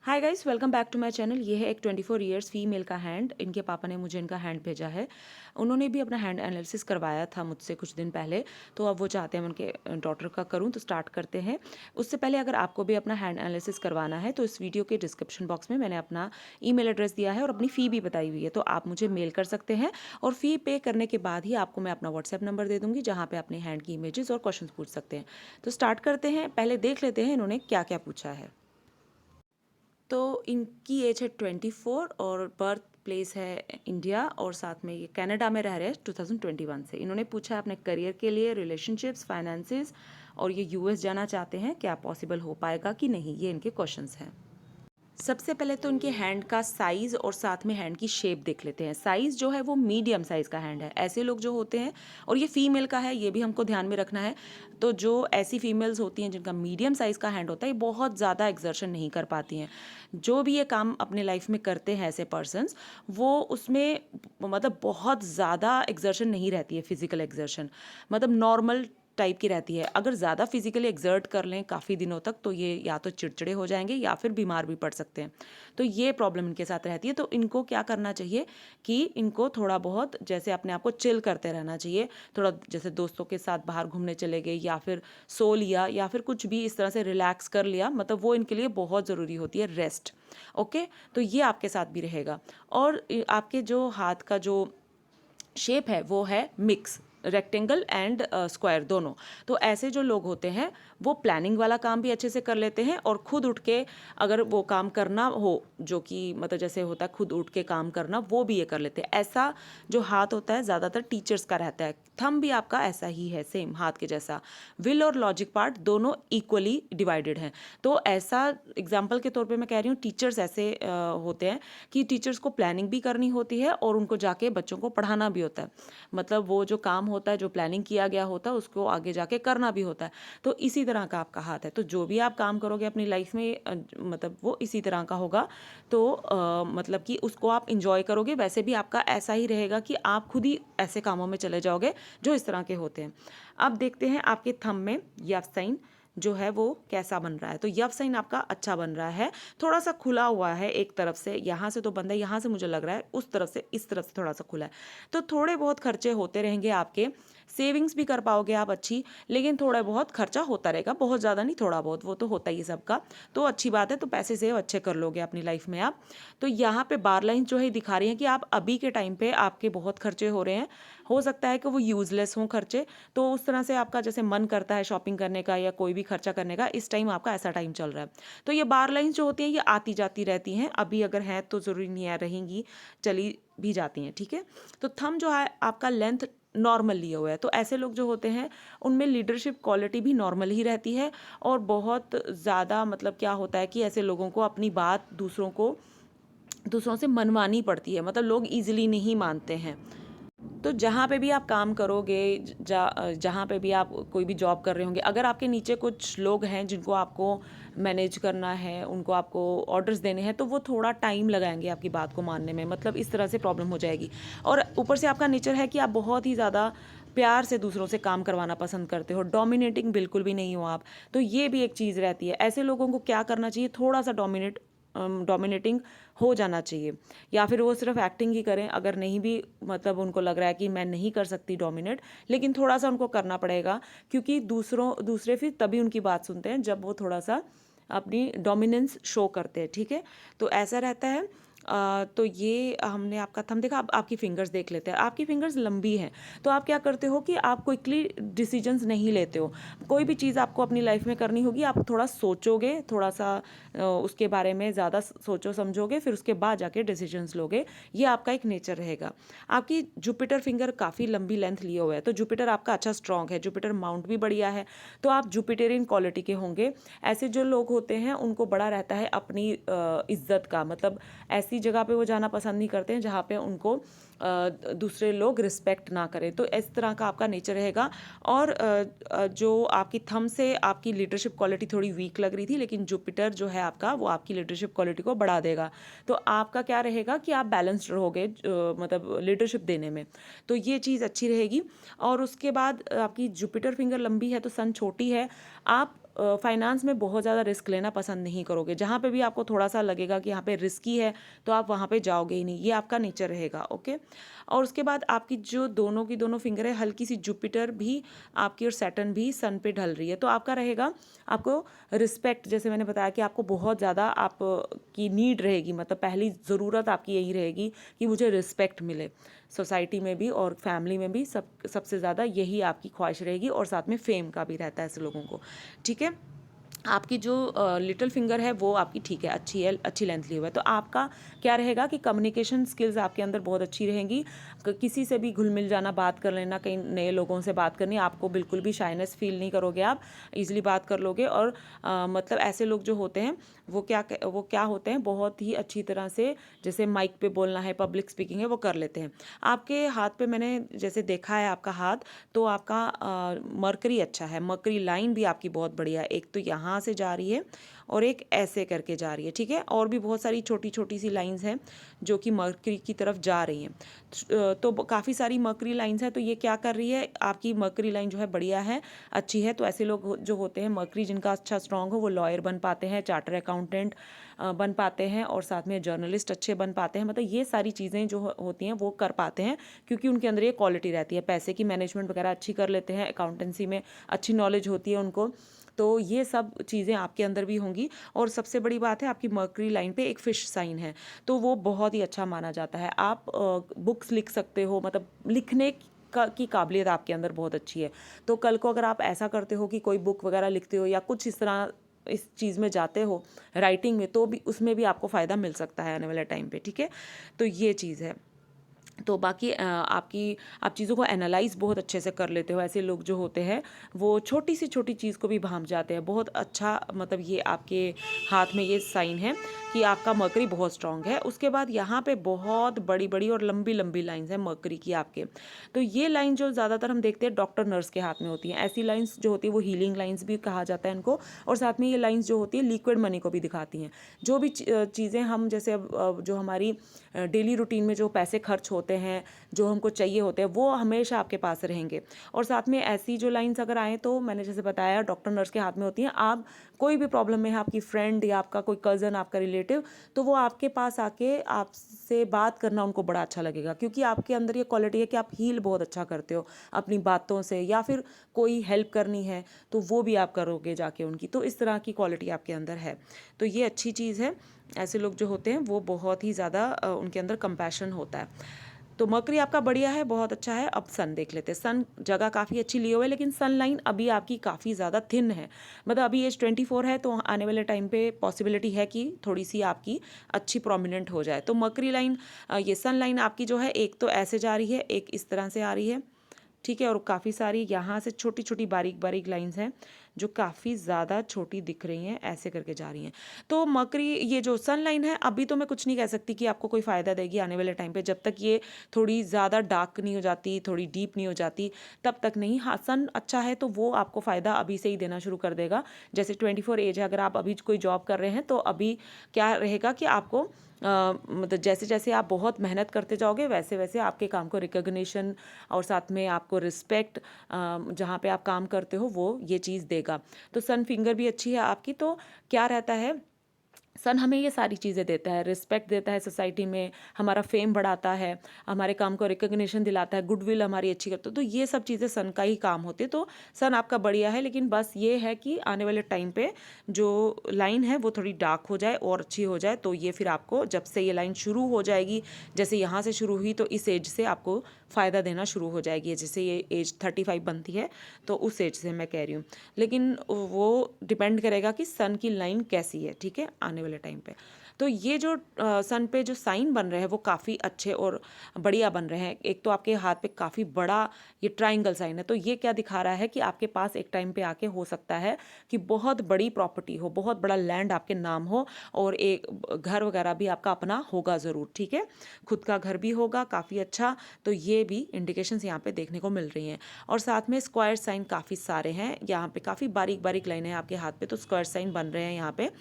Hi guys, welcome back to my channel. ये है एक 24 इयर्स फीमेल का हैंड। इनके पापा ने मुझे इनका हैंड भेजा है। उन्होंने भी अपना हैंड एनालिसिस करवाया था मुझसे कुछ दिन पहले, तो अब वो चाहते हैं मैं उनके डॉटर का करूं। तो स्टार्ट करते हैं। उससे पहले अगर आपको भी अपना हैंड एनालिसिस करवाना है तो इस वीडियो के डिस्क्रिप्शन बॉक्स में मैंने अपना ईमेल एड्रेस दिया है और अपनी फ़ी भी बताई हुई है, तो आप मुझे मेल कर सकते हैं। और फ़ी पे करने के बाद ही आपको मैं अपना व्हाट्सएप नंबर दे दूँगी, जहाँ पर अपने हैंड की इमेजेस और क्वेश्चन पूछ सकते हैं। तो स्टार्ट करते हैं। पहले देख लेते हैं इन्होंने क्या क्या पूछा है। तो इनकी एज है 24 और बर्थ प्लेस है इंडिया, और साथ में ये कनाडा में रह रहे हैं 2021 से। इन्होंने पूछा है अपने करियर के लिए, रिलेशनशिप्स, फाइनेंसेस, और ये यूएस जाना चाहते हैं, क्या पॉसिबल हो पाएगा कि नहीं, ये इनके क्वेश्चंस हैं। सबसे पहले तो इनके हैंड का साइज़ और साथ में हैंड की शेप देख लेते हैं। साइज़ जो है वो मीडियम साइज़ का हैंड है। ऐसे लोग जो होते हैं, और ये फीमेल का है, ये भी हमको ध्यान में रखना है। तो जो ऐसी फीमेल्स होती हैं जिनका मीडियम साइज़ का हैंड होता है, ये बहुत ज़्यादा एक्सर्शन नहीं कर पाती हैं। जो भी ये काम अपने लाइफ में करते हैं ऐसे पर्सन्स, वो उसमें मतलब बहुत ज़्यादा एक्सर्शन नहीं रहती है, फिजिकल एक्सर्शन मतलब नॉर्मल टाइप की रहती है। अगर ज़्यादा फिजिकली एक्सर्ट कर लें काफ़ी दिनों तक, तो ये या तो चिड़चिड़े हो जाएंगे या फिर बीमार भी पड़ सकते हैं। तो ये प्रॉब्लम इनके साथ रहती है। तो इनको क्या करना चाहिए कि इनको थोड़ा बहुत जैसे अपने आप को चिल करते रहना चाहिए। थोड़ा जैसे दोस्तों के साथ बाहर घूमने चले गए, या फिर सो लिया, या फिर कुछ भी इस तरह से रिलैक्स कर लिया, मतलब वो इनके लिए बहुत ज़रूरी होती है, रेस्ट। ओके, तो ये आपके साथ भी रहेगा। और आपके जो हाथ का जो शेप है वो है मिक्स, रेक्टेंगल एंड स्क्वायर दोनों। तो ऐसे जो लोग होते हैं वो प्लानिंग वाला काम भी अच्छे से कर लेते हैं, और खुद उठ के अगर वो काम करना हो, जो कि मतलब जैसे होता है खुद उठ के काम करना, वो भी ये कर लेते हैं। ऐसा जो हाथ होता है ज़्यादातर टीचर्स का रहता है। थंब भी आपका ऐसा ही है, सेम हाथ के जैसा। विल और लॉजिक पार्ट दोनों इक्वली डिवाइडेड हैं। तो ऐसा एग्जाम्पल के तौर पे मैं कह रही हूँ, टीचर्स ऐसे होते हैं कि टीचर्स को प्लानिंग भी करनी होती है और उनको जाके बच्चों को पढ़ाना भी होता है। मतलब वो जो काम होता है, जो प्लानिंग किया गया होता है, उसको आगे जाके करना भी होता है। तो इसी तरह का आपका हाथ है। तो जो भी आप काम करोगे अपनी लाइफ में, मतलब वो इसी तरह का होगा। तो मतलब कि उसको आप इंजॉय करोगे। वैसे भी आपका ऐसा ही रहेगा कि आप खुद ही ऐसे कामों में चले जाओगे जो इस तरह के होते हैं। अब देखते हैं आपके थंब में यफ साइन जो है वो कैसा बन रहा है। तो यफ साइन आपका अच्छा बन रहा है। थोड़ा सा खुला हुआ है एक तरफ से, यहाँ से तो बंद है, यहाँ से मुझे लग रहा है उस तरफ से, इस तरफ से थोड़ा सा खुला है। तो थोड़े बहुत खर्चे होते रहेंगे आपके। सेविंग्स भी कर पाओगे आप अच्छी, लेकिन थोड़ा बहुत खर्चा होता रहेगा, बहुत ज़्यादा नहीं, थोड़ा बहुत, वो तो होता ही है सबका। तो अच्छी बात है, तो पैसे सेव अच्छे कर लोगे अपनी लाइफ में आप। तो यहाँ पे बार लाइन जो है दिखा रही है कि आप अभी के टाइम पे आपके बहुत खर्चे हो रहे हैं। हो सकता है कि वो यूजलेस हों खर्चे। तो उस तरह से आपका जैसे मन करता है शॉपिंग करने का या कोई भी खर्चा करने का, इस टाइम आपका ऐसा टाइम चल रहा है। तो ये बार लाइन्स जो होती हैं ये आती जाती रहती हैं, अभी अगर हैं तो ज़रूरी नहीं है रहेंगी, चली भी जाती हैं, ठीक है। तो थंब जो है आपका लेंथ नॉर्मल लिए हुआ है। तो ऐसे लोग जो होते हैं उनमें लीडरशिप क्वालिटी भी नॉर्मल ही रहती है। और बहुत ज़्यादा मतलब क्या होता है कि ऐसे लोगों को अपनी बात दूसरों से मनवानी पड़ती है, मतलब लोग ईजिली नहीं मानते हैं। तो जहाँ पे भी आप काम करोगे, जहाँ पे भी आप कोई भी जॉब कर रहे होंगे, अगर आपके नीचे कुछ लोग हैं जिनको आपको मैनेज करना है, उनको आपको ऑर्डर्स देने हैं, तो वो थोड़ा टाइम लगाएंगे आपकी बात को मानने में, मतलब इस तरह से प्रॉब्लम हो जाएगी। और ऊपर से आपका नेचर है कि आप बहुत ही ज़्यादा प्यार से दूसरों से काम करवाना पसंद करते हो, डोमिनेटिंग बिल्कुल भी नहीं हो आप। तो ये भी एक चीज़ रहती है। ऐसे लोगों को क्या करना चाहिए, थोड़ा सा डोमिनेटिंग हो जाना चाहिए, या फिर वो सिर्फ एक्टिंग ही करें। अगर नहीं भी, मतलब उनको लग रहा है कि मैं नहीं कर सकती डोमिनेट, लेकिन थोड़ा सा उनको करना पड़ेगा, क्योंकि दूसरे फिर तभी उनकी बात सुनते हैं जब वो थोड़ा सा अपनी डोमिनेंस शो करते हैं, ठीक है। तो ऐसा रहता है। तो ये हमने आपका थंब देखा। अब आपकी फिंगर्स देख लेते हैं। आपकी फिंगर्स लंबी हैं, तो आप क्या करते हो कि आप क्विकली डिसीजंस नहीं लेते हो। कोई भी चीज़ आपको अपनी लाइफ में करनी होगी, आप थोड़ा सोचोगे, थोड़ा सा उसके बारे में ज़्यादा सोचो समझोगे, फिर उसके बाद जाके डिसीजंस लोगे। ये आपका एक नेचर रहेगा। आपकी जुपिटर फिंगर काफ़ी लंबी लेंथ लिए हुआ है, तो जुपिटर आपका अच्छा स्ट्रॉन्ग है, जुपिटर माउंट भी बढ़िया है। तो आप जुपिटेरियन क्वालिटी के होंगे। ऐसे जो लोग होते हैं उनको बड़ा रहता है अपनी इज्जत का, मतलब ऐसी जगह पे वो जाना पसंद नहीं करते हैं जहाँ पे उनको दूसरे लोग रिस्पेक्ट ना करें। तो इस तरह का आपका नेचर रहेगा। और जो आपकी थंब से आपकी लीडरशिप क्वालिटी थोड़ी वीक लग रही थी, लेकिन जुपिटर जो है आपका, वो आपकी लीडरशिप क्वालिटी को बढ़ा देगा। तो आपका क्या रहेगा कि आप बैलेंस्ड रहोगे, मतलब लीडरशिप देने में। तो ये चीज़ अच्छी रहेगी। और उसके बाद आपकी जुपिटर फिंगर लंबी है तो सन छोटी है। आप फाइनेंस में बहुत ज़्यादा रिस्क लेना पसंद नहीं करोगे। जहाँ पे भी आपको थोड़ा सा लगेगा कि यहाँ पे रिस्की है तो आप वहाँ पे जाओगे ही नहीं, ये आपका नेचर रहेगा। ओके। और उसके बाद आपकी जो दोनों की दोनों फिंगर है, हल्की सी जुपिटर भी आपकी और सैटर्न भी सन पे ढल रही है, तो आपका रहेगा आपको रिस्पेक्ट, जैसे मैंने बताया कि आपको बहुत ज़्यादा आप की नीड रहेगी, मतलब पहली ज़रूरत आपकी यही रहेगी कि मुझे रिस्पेक्ट मिले सोसाइटी में भी और फैमिली में भी, सबसे ज़्यादा यही आपकी ख्वाहिश रहेगी। और साथ में फेम का भी रहता है ऐसे लोगों को। ठीक है। आपकी जो लिटिल फिंगर है वो आपकी ठीक है, अच्छी है, अच्छी लेंथ ली हुआ है। तो आपका क्या रहेगा कि कम्युनिकेशन स्किल्स आपके अंदर बहुत अच्छी रहेंगी। किसी से भी घुल मिल जाना, बात कर लेना, कई नए लोगों से बात करनी, आपको बिल्कुल भी शाइनेस फील नहीं करोगे, आप इजीली बात कर लोगे। और मतलब ऐसे लोग जो होते हैं वो क्या होते हैं, बहुत ही अच्छी तरह से, जैसे माइक पे बोलना है, पब्लिक स्पीकिंग है, वो कर लेते हैं। आपके हाथ पे मैंने जैसे देखा है आपका हाथ, तो आपका मरकरी अच्छा है, मरकरी लाइन भी आपकी बहुत बढ़िया है। एक तो यहाँ से जा रही है और एक ऐसे करके जा रही है। ठीक है। और भी बहुत सारी छोटी छोटी सी लाइंस हैं जो कि मरकरी की तरफ जा रही हैं। तो काफ़ी सारी मरकरी लाइंस हैं। तो ये क्या कर रही है, आपकी मरकरी लाइन जो है बढ़िया है, अच्छी है। तो ऐसे लोग जो होते हैं मरकरी जिनका अच्छा स्ट्रांग हो, वो लॉयर बन पाते हैं, चार्टर अकाउंटेंट बन पाते हैं, और साथ में जर्नलिस्ट अच्छे बन पाते हैं। मतलब ये सारी चीज़ें जो होती हैं वो कर पाते हैं, क्योंकि उनके अंदर ये क्वालिटी रहती है। पैसे की मैनेजमेंट वगैरह अच्छी कर लेते हैं, अकाउंटेंसी में अच्छी नॉलेज होती है उनको। तो ये सब चीज़ें आपके अंदर भी होंगी। और सबसे बड़ी बात है, आपकी मरकरी लाइन पे एक फिश साइन है, तो वो बहुत ही अच्छा माना जाता है। आप बुक्स लिख सकते हो, मतलब लिखने की काबिलियत आपके अंदर बहुत अच्छी है। तो कल को अगर आप ऐसा करते हो कि कोई बुक वगैरह लिखते हो या कुछ इस तरह इस चीज़ में जाते हो राइटिंग में, तो भी उसमें भी आपको फ़ायदा मिल सकता है आने वाले टाइम पे। ठीक है। तो ये चीज़ है। तो बाकी आप चीज़ों को एनालाइज बहुत अच्छे से कर लेते हो। ऐसे लोग जो होते हैं वो छोटी सी छोटी चीज़ को भी भांप जाते हैं। बहुत अच्छा, मतलब ये आपके हाथ में ये साइन है कि आपका मरकरी बहुत स्ट्रांग है। उसके बाद यहाँ पे बहुत बड़ी बड़ी और लंबी लंबी लाइंस हैं मरकरी की आपके। तो ये लाइन जो ज़्यादातर हम देखते हैं डॉक्टर नर्स के हाथ में होती हैं। ऐसी लाइंस जो होती है वो हीलिंग लाइंस भी कहा जाता है इनको। और साथ में ये लाइंस जो होती है लिक्विड मनी को भी दिखाती हैं। जो भी चीज़ें हम जैसे अब जो हमारी डेली रूटीन में जो पैसे खर्च होते हैं, जो हमको चाहिए होते हैं, वो हमेशा आपके पास रहेंगे। और साथ में ऐसी जो लाइंस अगर आए, तो मैंने जैसे बताया डॉक्टर नर्स के हाथ में होती हैं। आप कोई भी प्रॉब्लम में है, आपकी फ्रेंड या आपका कोई कज़न, आपका रिलेटिव, तो वो आपके पास आके आपसे बात करना उनको बड़ा अच्छा लगेगा, क्योंकि आपके अंदर ये क्वालिटी है कि आप हील बहुत अच्छा करते हो अपनी बातों से, या फिर कोई हेल्प करनी है तो वो भी आप करोगे जाके उनकी। तो इस तरह की क्वालिटी आपके अंदर है, तो ये अच्छी चीज़ है। ऐसे लोग जो होते हैं वो बहुत ही ज़्यादा उनके अंदर कंपैशन होता है। तो मरकरी आपका बढ़िया है, बहुत अच्छा है। अब सन देख लेते हैं। सन जगह काफ़ी अच्छी लिए हुए है, लेकिन सन लाइन अभी आपकी काफ़ी ज़्यादा थिन है। मतलब अभी एज 24 है, तो आने वाले टाइम पे पॉसिबिलिटी है कि थोड़ी सी आपकी अच्छी प्रोमिनेंट हो जाए। तो मरकरी लाइन, ये सन लाइन आपकी जो है, एक तो ऐसे जा रही है, एक इस तरह से आ रही है। ठीक है। और काफ़ी सारी यहाँ से छोटी छोटी बारीक बारीक लाइंस हैं जो काफ़ी ज़्यादा छोटी दिख रही हैं, ऐसे करके जा रही हैं। तो मरकरी, ये जो सन लाइन है, अभी तो मैं कुछ नहीं कह सकती कि आपको कोई फ़ायदा देगी आने वाले टाइम पे, जब तक ये थोड़ी ज़्यादा डार्क नहीं हो जाती, थोड़ी डीप नहीं हो जाती, तब तक नहीं। हाँ, सन अच्छा है तो वो आपको फ़ायदा अभी से ही देना शुरू कर देगा। जैसे 24 एज है, अगर आप अभी कोई जॉब कर रहे हैं, तो अभी क्या रहेगा कि आपको मतलब जैसे जैसे आप बहुत मेहनत करते जाओगे, वैसे वैसे आपके काम को रिकॉग्निशन और साथ में आपको रिस्पेक्ट, जहाँ पे आप काम करते हो, वो ये चीज़ देगा। तो सन फिंगर भी अच्छी है आपकी। तो क्या रहता है, सन हमें ये सारी चीज़ें देता है, रिस्पेक्ट देता है सोसाइटी में, हमारा फेम बढ़ाता है, हमारे काम को रिकॉग्निशन दिलाता है, गुडविल हमारी अच्छी करता है। तो ये सब चीज़ें सन का ही काम होती है। तो सन आपका बढ़िया है, लेकिन बस ये है कि आने वाले टाइम पे जो लाइन है वो थोड़ी डार्क हो जाए और अच्छी हो जाए, तो ये फिर आपको जब से ये लाइन शुरू हो जाएगी, जैसे यहाँ से शुरू हुई, तो इस एज से आपको फ़ायदा देना शुरू हो जाएगी। जैसे ये एज 35 बनती है, तो उस एज से मैं कह रही हूँ। लेकिन वो डिपेंड करेगा कि सन की लाइन कैसी है। ठीक है, आने वाले टाइम पे। तो ये जो सन पे जो साइन बन रहे हैं वो काफ़ी अच्छे और बढ़िया बन रहे हैं। एक तो आपके हाथ पे काफ़ी बड़ा ये ट्रायंगल साइन है, तो ये क्या दिखा रहा है कि आपके पास एक टाइम पे आके हो सकता है कि बहुत बड़ी प्रॉपर्टी हो, बहुत बड़ा लैंड आपके नाम हो, और एक घर वगैरह भी आपका अपना होगा ज़रूर। ठीक है, खुद का घर भी होगा काफ़ी अच्छा। तो ये भी इंडिकेशंस यहाँ पे देखने को मिल रही हैं। और साथ में स्क्वायर साइन काफ़ी सारे हैं यहाँ पे, काफ़ी बारीक बारीक लाइनें हैं आपके हाथ पे, तो स्क्वायर साइन बन रहे हैं यहाँ पे।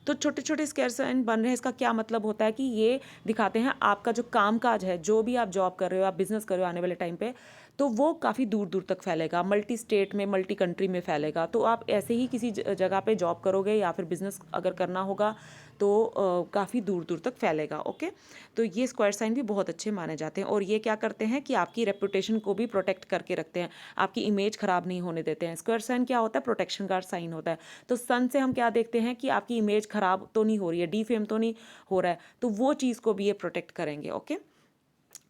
तो छोटे छोटे स्क्वायर साइन बन रहे हैं, इसका क्या मतलब होता है कि ये दिखाते हैं आपका जो काम काज है, जो भी आप जॉब कर रहे हो, आप बिजनेस कर रहे हो आने वाले टाइम पे, तो वो काफ़ी दूर दूर तक फैलेगा, मल्टी स्टेट में, मल्टी कंट्री में फैलेगा। तो आप ऐसे ही किसी जगह पे जॉब करोगे या फिर बिजनेस अगर करना होगा तो काफ़ी दूर दूर तक फैलेगा। ओके, तो ये स्क्वायर साइन भी बहुत अच्छे माने जाते हैं, और ये क्या करते हैं कि आपकी रेपुटेशन को भी प्रोटेक्ट करके रखते हैं, आपकी इमेज खराब नहीं होने देते हैं। स्क्वायर साइन क्या होता है? प्रोटेक्शन का साइन होता है। तो सन से हम क्या देखते हैं कि आपकी इमेज खराब तो नहीं हो रही है, डीफेम तो नहीं हो रहा है, तो वो चीज़ को भी ये प्रोटेक्ट करेंगे। ओके,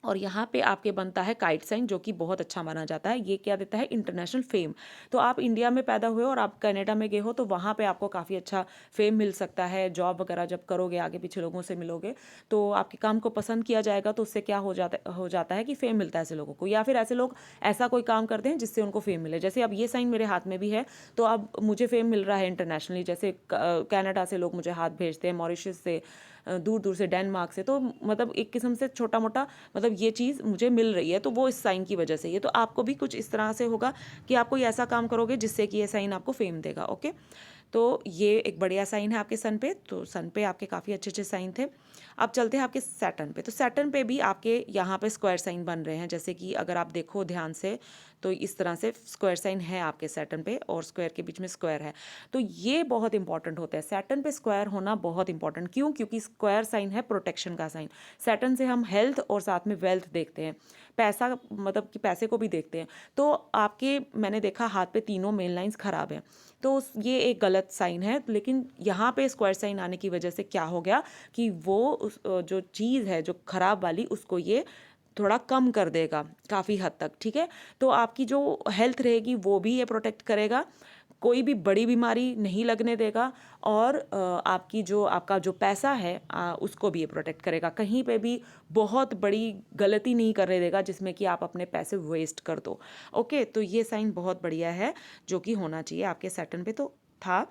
और यहाँ पे आपके बनता है काइट साइन, जो कि बहुत अच्छा माना जाता है। ये क्या देता है? International fame. तो आप इंडिया में पैदा हुए और आप कनाडा में गए हो, तो वहाँ पे आपको काफ़ी अच्छा फेम मिल सकता है। जॉब वगैरह जब करोगे, आगे पीछे लोगों से मिलोगे, तो आपके काम को पसंद किया जाएगा, तो उससे क्या हो जाता है कि फेम मिलता है ऐसे लोगों को, या फिर ऐसे लोग ऐसा कोई काम करते हैं जिससे उनको फेम मिले। जैसे अब ये साइन मेरे हाथ में भी है, तो अब मुझे फेम मिल रहा है इंटरनेशनली। जैसे कनाडा से लोग मुझे हाथ भेजते हैं, मॉरिशस से, दूर दूर से, डेनमार्क से। तो मतलब एक किस्म से छोटा मोटा मतलब ये चीज़ मुझे मिल रही है, तो वो इस साइन की वजह से ही है। तो आपको भी कुछ इस तरह से होगा कि आप कोई ऐसा काम करोगे जिससे कि ये साइन आपको फेम देगा। ओके, तो ये एक बढ़िया साइन है आपके सन पे। तो सन पे आपके काफ़ी अच्छे अच्छे साइन थे। अब चलते हैं आपके सैटर्न पे। तो सैटर्न पे भी आपके यहाँ पे स्क्वायर साइन बन रहे हैं। जैसे कि अगर आप देखो ध्यान से, तो इस तरह से स्क्वायर साइन है आपके सैटर्न पे, और स्क्वायर के बीच में स्क्वायर है। तो ये बहुत इंपॉर्टेंट होता है, सैटर्न पे स्क्वायर होना बहुत इंपॉर्टेंट। क्यों? क्योंकि स्क्वायर साइन है प्रोटेक्शन का साइन। सैटर्न से हम हेल्थ और साथ में वेल्थ देखते हैं, पैसा, मतलब कि पैसे को भी देखते हैं। तो आपके, मैंने देखा हाथ पे तीनों मेन लाइंस खराब हैं, तो ये एक गलत साइन है। लेकिन यहाँ पे स्क्वायर साइन आने की वजह से क्या हो गया कि वो जो चीज़ है जो खराब वाली, उसको ये थोड़ा कम कर देगा काफ़ी हद तक। ठीक है, तो आपकी जो हेल्थ रहेगी वो भी ये प्रोटेक्ट करेगा, कोई भी बड़ी बीमारी नहीं लगने देगा, और आपका जो पैसा है उसको भी ये प्रोटेक्ट करेगा। कहीं पे भी बहुत बड़ी गलती नहीं करने देगा जिसमें कि आप अपने पैसे वेस्ट कर दो। ओके, तो ये साइन बहुत बढ़िया है, जो कि होना चाहिए आपके सैटर्न पे। तो था,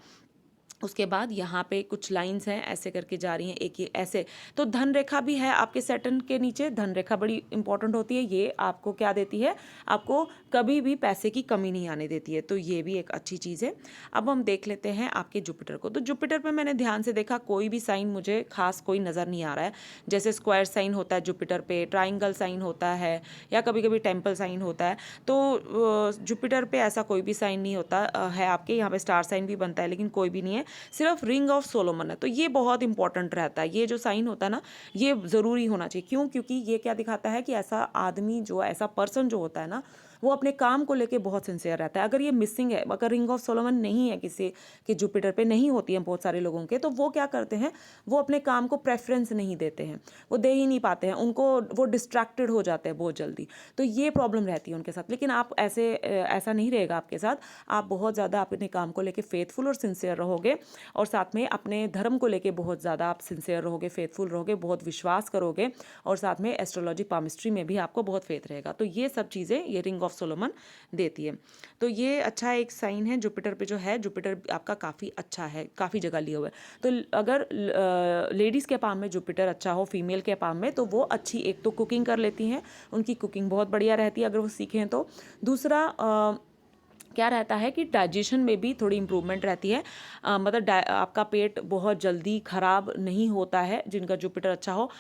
उसके बाद यहाँ पे कुछ लाइंस हैं ऐसे करके जा रही हैं, एक ये ऐसे। तो धन रेखा भी है आपके सैटर्न के नीचे। धन रेखा बड़ी इंपॉर्टेंट होती है, ये आपको क्या देती है? आपको कभी भी पैसे की कमी नहीं आने देती है, तो ये भी एक अच्छी चीज़ है। अब हम देख लेते हैं आपके जुपिटर को। तो जुपिटर पे मैंने ध्यान से देखा, कोई भी साइन मुझे खास कोई नज़र नहीं आ रहा है। जैसे स्क्वायर साइन होता है जुपिटर पे, ट्राइंगल साइन होता है, या कभी कभी टेम्पल साइन होता है। तो जुपिटर पे ऐसा कोई भी साइन नहीं होता है आपके। यहाँ पे स्टार साइन भी बनता है, लेकिन कोई भी नहीं है, सिर्फ रिंग ऑफ सोलोमन है। तो ये बहुत इंपॉर्टेंट रहता है, ये जो साइन होता है ना, ये ज़रूरी होना चाहिए। क्यों? क्योंकि ये क्या दिखाता है कि ऐसा आदमी, जो ऐसा पर्सन जो होता है ना, वो अपने काम को लेके बहुत सिंसियर रहता है। अगर ये मिसिंग है, अगर रिंग ऑफ सोलोमन नहीं है किसी के जुपिटर पे, नहीं होती है बहुत सारे लोगों के, तो वो क्या करते हैं, वो अपने काम को प्रेफरेंस नहीं देते हैं, वो दे ही नहीं पाते हैं, उनको वो डिस्ट्रैक्टेड हो जाते हैं बहुत जल्दी। तो ये प्रॉब्लम रहती है उनके साथ। लेकिन आप ऐसा नहीं रहेगा आपके साथ। आप बहुत ज़्यादा अपने काम को लेके फेथफुल और सिंसियर रहोगे, और साथ में अपने धर्म को लेके बहुत ज़्यादा आप सिंसियर रहोगे, फेथफुल रहोगे, बहुत विश्वास करोगे, और साथ में एस्ट्रोलॉजी पामिस्ट्री में भी आपको बहुत फेथ रहेगा। तो ये सब चीज़ें ये रिंग ऑफ सोलोमन देती है। तो ये अच्छा एक साइन है जुपिटर पे जो है। जुपिटर आपका काफ़ी अच्छा है, काफ़ी जगह लिया हुआ है। तो अगर लेडीज़ के पाम में जुपिटर अच्छा हो, फीमेल के पाम में, तो वो अच्छी, एक तो कुकिंग कर लेती हैं, उनकी कुकिंग बहुत बढ़िया रहती है अगर वो सीखें तो। दूसरा क्या रहता है कि डाइजेशन में भी थोड़ी इम्प्रूवमेंट रहती है। मतलब आपका पेट बहुत जल्दी ख़राब नहीं होता है जिनका जुपिटर अच्छा हो।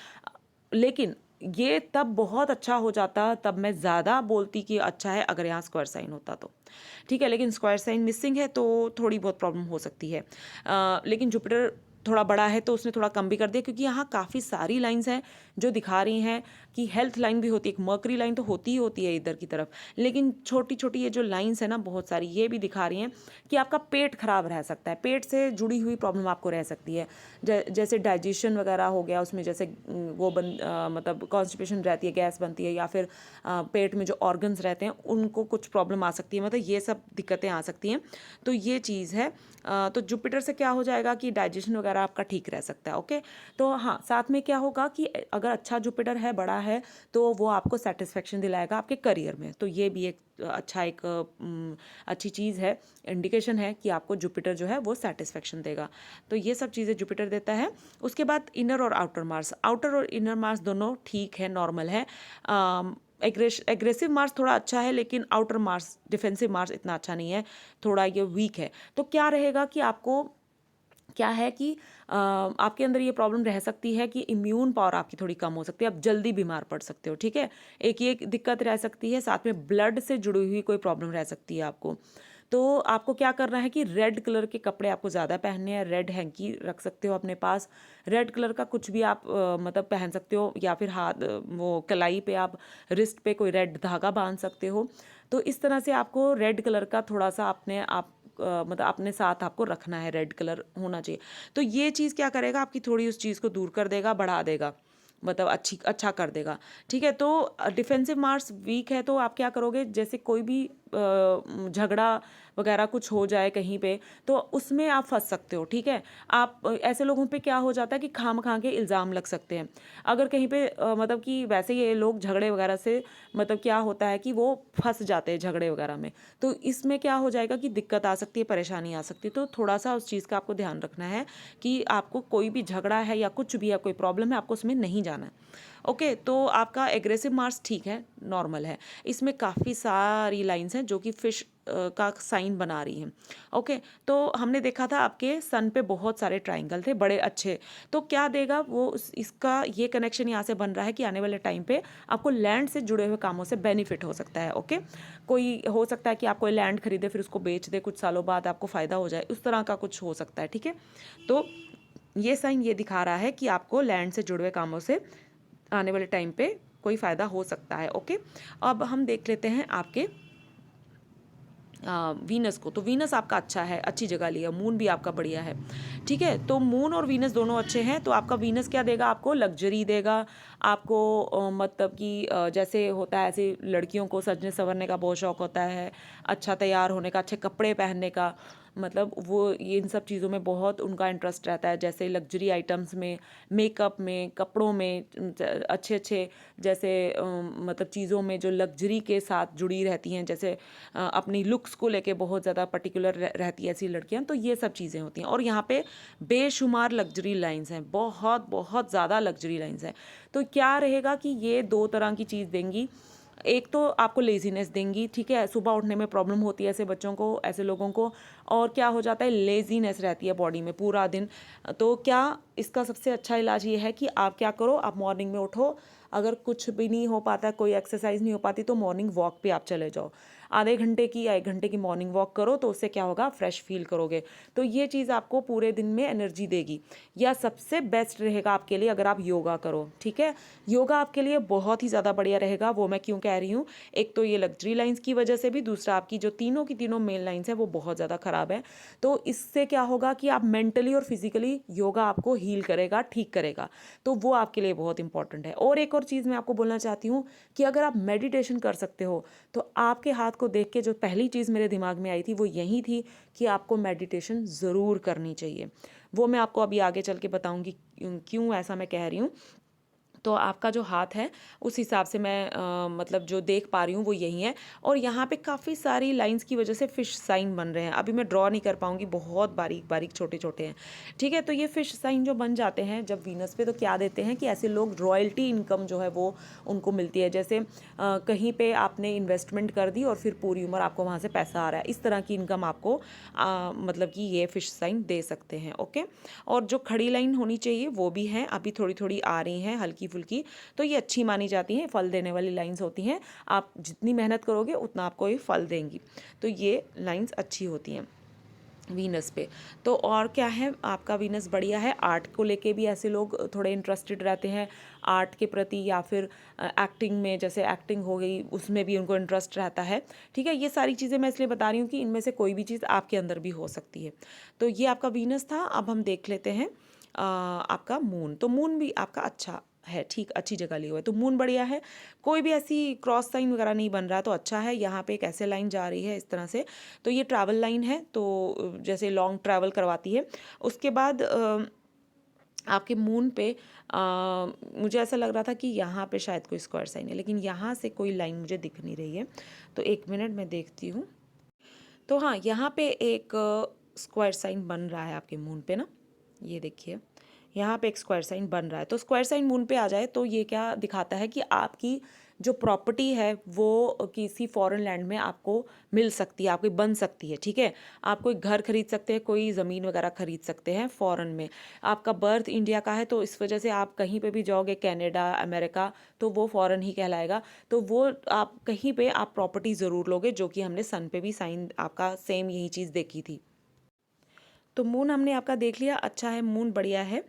लेकिन ये तब बहुत अच्छा हो जाता, तब मैं ज़्यादा बोलती कि अच्छा है अगर यहाँ स्क्वायर साइन होता तो। ठीक है, लेकिन स्क्वायर साइन मिसिंग है, तो थोड़ी बहुत प्रॉब्लम हो सकती है। लेकिन जुपिटर थोड़ा बड़ा है तो उसने थोड़ा कम भी कर दिया, क्योंकि यहाँ काफ़ी सारी लाइंस हैं जो दिखा रही हैं कि हेल्थ लाइन भी होती है, एक मर्करी लाइन तो होती ही होती है इधर की तरफ, लेकिन छोटी छोटी ये जो लाइंस है ना, बहुत सारी ये भी दिखा रही हैं कि आपका पेट खराब रह सकता है, पेट से जुड़ी हुई प्रॉब्लम आपको रह सकती है। जैसे डाइजेशन वगैरह हो गया, उसमें जैसे मतलब कॉन्स्टिपेशन रहती है, गैस बनती है, या फिर पेट में जो ऑर्गन्स रहते हैं उनको कुछ प्रॉब्लम आ सकती है, मतलब ये सब दिक्कतें आ सकती हैं। तो ये चीज़ है। तो जुपिटर से क्या हो जाएगा कि डाइजेशन वगैरह आपका ठीक रह सकता है। ओके, तो हाँ, साथ में क्या होगा कि अगर अच्छा जुपिटर है, बड़ा है, तो वो आपको सेटिस्फेक्शन दिलाएगा आपके करियर में। तो ये भी एक अच्छा, एक अच्छी चीज़ है, इंडिकेशन है कि आपको जुपिटर जो है वो सेटिस्फेक्शन देगा। तो ये सब चीज़ें जुपिटर देता है। उसके बाद इनर और आउटर मार्स, आउटर और इनर मार्स दोनों ठीक है, नॉर्मल है। एग्रेसिव मार्स थोड़ा अच्छा है, लेकिन आउटर मार्स, डिफेंसिव मार्स इतना अच्छा नहीं है, थोड़ा ये वीक है। तो क्या रहेगा कि आपको क्या है कि आपके अंदर ये प्रॉब्लम रह सकती है कि इम्यून पावर आपकी थोड़ी कम हो सकती है, आप जल्दी बीमार पड़ सकते हो, ठीक है। एक ये दिक्कत रह सकती है, साथ में ब्लड से जुड़ी हुई कोई प्रॉब्लम रह सकती है आपको। तो आपको क्या करना है कि रेड कलर के कपड़े आपको ज़्यादा पहनने हैं, रेड हैंकी रख सकते हो अपने पास, रेड कलर का कुछ भी आप मतलब पहन सकते हो, या फिर हाथ वो कलाई पे आप रिस्ट पे कोई रेड धागा बांध सकते हो। तो इस तरह से आपको रेड कलर का थोड़ा सा अपने आप मतलब अपने साथ आपको रखना है, रेड कलर होना चाहिए। तो ये चीज़ क्या करेगा, आपकी थोड़ी उस चीज़ को दूर कर देगा, बढ़ा देगा, मतलब अच्छा कर देगा, ठीक है। तो डिफेंसिव मार्स वीक है तो आप क्या करोगे, जैसे कोई भी झगड़ा वगैरह कुछ हो जाए कहीं पे, तो उसमें आप फंस सकते हो, ठीक है। आप ऐसे लोगों पे क्या हो जाता है कि खाम के इल्ज़ाम लग सकते हैं। अगर कहीं पे मतलब कि वैसे ये लोग झगड़े वगैरह से मतलब क्या होता है कि वो फंस जाते हैं झगड़े वगैरह में, तो इसमें क्या हो जाएगा कि दिक्कत आ सकती है, परेशानी आ सकती है। तो थोड़ा सा उस चीज़ का आपको ध्यान रखना है कि आपको कोई भी झगड़ा है या कुछ भी है, कोई प्रॉब्लम है, आपको उसमें नहीं जाना है। ओके, तो आपका एग्रेसिव मार्स ठीक है, नॉर्मल है। इसमें काफ़ी सारी लाइंस हैं जो कि फिश का साइन बना रही हैं। ओके, तो हमने देखा था आपके सन पे बहुत सारे ट्राइंगल थे बड़े अच्छे। तो क्या देगा वो इसका ये कनेक्शन यहाँ से बन रहा है कि आने वाले टाइम पे आपको लैंड से जुड़े हुए कामों से बेनिफिट हो सकता है। ओके, कोई हो सकता है कि आप कोई लैंड खरीदे फिर उसको बेच दे, कुछ सालों बाद आपको फ़ायदा हो जाए, उस तरह का कुछ हो सकता है, ठीक है। तो ये साइन ये दिखा रहा है कि आपको लैंड से जुड़े हुए कामों से आने वाले टाइम पे कोई फ़ायदा हो सकता है। ओके, अब हम देख लेते हैं आपके वीनस को। तो वीनस आपका अच्छा है, अच्छी जगह लिया, मून भी आपका बढ़िया है, ठीक है। तो मून और वीनस दोनों अच्छे हैं। तो आपका वीनस क्या देगा, आपको लग्जरी देगा, आपको मतलब कि जैसे होता है ऐसे लड़कियों को सजने संवरने का बहुत शौक होता है, अच्छा तैयार होने का, अच्छे कपड़े पहनने का, मतलब वो ये इन सब चीज़ों में बहुत उनका इंटरेस्ट रहता है, जैसे लग्जरी आइटम्स में, मेकअप में, कपड़ों में, अच्छे अच्छे जैसे मतलब चीज़ों में जो लग्जरी के साथ जुड़ी रहती हैं, जैसे अपनी लुक्स को लेके बहुत ज़्यादा पर्टिकुलर रहती है ऐसी लड़कियां। तो ये सब चीज़ें होती हैं, और यहाँ पे बेशुमार लग्जरी लाइंस हैं, बहुत बहुत ज़्यादा लग्जरी लाइंस हैं। तो क्या रहेगा कि ये दो तरह की चीज़ देंगी। एक तो आपको लेजीनेस देंगी, ठीक है, सुबह उठने में प्रॉब्लम होती है ऐसे बच्चों को, ऐसे लोगों को, और क्या हो जाता है, लेजीनेस रहती है बॉडी में पूरा दिन। तो क्या इसका सबसे अच्छा इलाज ये है कि आप क्या करो, आप मॉर्निंग में उठो, अगर कुछ भी नहीं हो पाता, कोई एक्सरसाइज नहीं हो पाती, तो मॉर्निंग वॉक पे आप चले जाओ, आधे घंटे की या 1 घंटे की मॉर्निंग वॉक करो, तो उससे क्या होगा, फ्रेश फील करोगे। तो ये चीज़ आपको पूरे दिन में एनर्जी देगी। या सबसे बेस्ट रहेगा आपके लिए अगर आप योगा करो, ठीक है। योगा आपके लिए बहुत ही ज़्यादा बढ़िया रहेगा। वो मैं क्यों कह रही हूँ, एक तो ये लग्जरी लाइंस की वजह से भी, दूसरा आपकी जो तीनों की तीनों मेन लाइंस है वो बहुत ज़्यादा ख़राब है। तो इससे क्या होगा कि आप मेंटली और फिजिकली योगा आपको हील करेगा, ठीक करेगा। तो वो आपके लिए बहुत इंपॉर्टेंट है। और एक और चीज़ मैं आपको बोलना चाहती हूँ कि अगर आप मेडिटेशन कर सकते हो, तो आपके हाथ को देख के जो पहली चीज़ मेरे दिमाग में आई थी वो यही थी कि आपको मेडिटेशन ज़रूर करनी चाहिए। वो मैं आपको अभी आगे चल के बताऊंगी क्यों ऐसा मैं कह रही हूँ। तो आपका जो हाथ है उस हिसाब से मैं मतलब जो देख पा रही हूँ वो यही है। और यहाँ पे काफ़ी सारी लाइंस की वजह से फ़िश साइन बन रहे हैं, अभी मैं ड्रॉ नहीं कर पाऊँगी, बहुत बारीक बारीक छोटे छोटे हैं, ठीक है। तो ये फ़िश साइन जो बन जाते हैं जब वीनस पे, तो क्या देते हैं कि ऐसे लोग रॉयल्टी इनकम जो है वो उनको मिलती है। जैसे कहीं पे आपने इन्वेस्टमेंट कर दी और फिर पूरी उम्र आपको वहाँ से पैसा आ रहा है, इस तरह की इनकम आपको मतलब कि ये फ़िश साइन दे सकते हैं। ओके, और जो खड़ी लाइन होनी चाहिए वो भी हैं, अभी थोड़ी थोड़ी आ रही हैं हल्की फुल्की, तो ये अच्छी मानी जाती हैं, फल देने वाली लाइंस होती हैं। आप जितनी मेहनत करोगे उतना आपको ये फल देंगी। तो ये लाइंस अच्छी होती हैं वीनस पे। तो और क्या है, आपका वीनस बढ़िया है। आर्ट को लेके भी ऐसे लोग थोड़े इंटरेस्टेड रहते हैं, आर्ट के प्रति, या फिर एक्टिंग में, जैसे एक्टिंग हो गई उसमें भी उनको इंटरेस्ट रहता है, ठीक है। ये सारी चीज़ें मैं इसलिए बता रही हूँ कि इनमें से कोई भी चीज़ आपके अंदर भी हो सकती है। तो ये आपका वीनस था। अब हम देख लेते हैं आपका मून। तो मून भी आपका अच्छा है, ठीक, अच्छी जगह लिया हुआ है, तो मून बढ़िया है। कोई भी ऐसी क्रॉस साइन वगैरह नहीं बन रहा, तो अच्छा है। यहाँ पे एक ऐसे लाइन जा रही है इस तरह से, तो ये ट्रैवल लाइन है, तो जैसे लॉन्ग ट्रैवल करवाती है। उसके बाद आपके मून पे मुझे ऐसा लग रहा था कि यहाँ पे शायद कोई स्क्वायर साइन है, लेकिन यहाँ से कोई लाइन मुझे दिख नहीं रही है। तो 1 मिनट में देखती हूँ। तो हाँ, यहाँ पे एक स्क्वायर साइन बन रहा है आपके मून पे ना, ये देखिए, यहाँ पे एक स्क्वायर साइन बन रहा है। तो स्क्वायर साइन मून पे आ जाए तो ये क्या दिखाता है कि आपकी जो प्रॉपर्टी है वो किसी फॉरेन लैंड में आपको मिल सकती है, आपकी बन सकती है, ठीक है। आप कोई घर खरीद सकते हैं, कोई ज़मीन वगैरह खरीद सकते हैं फॉरेन में। आपका बर्थ इंडिया का है तो इस वजह से आप कहीं पे भी जाओगे, कनाडा, अमेरिका, तो वो फॉरेन ही कहलाएगा। तो वो आप कहीं पे आप प्रॉपर्टी ज़रूर लोगे, जो कि हमने सन पे भी साइन आपका सेम यही चीज़ देखी थी। तो मून हमने आपका देख लिया, अच्छा है, मून बढ़िया है।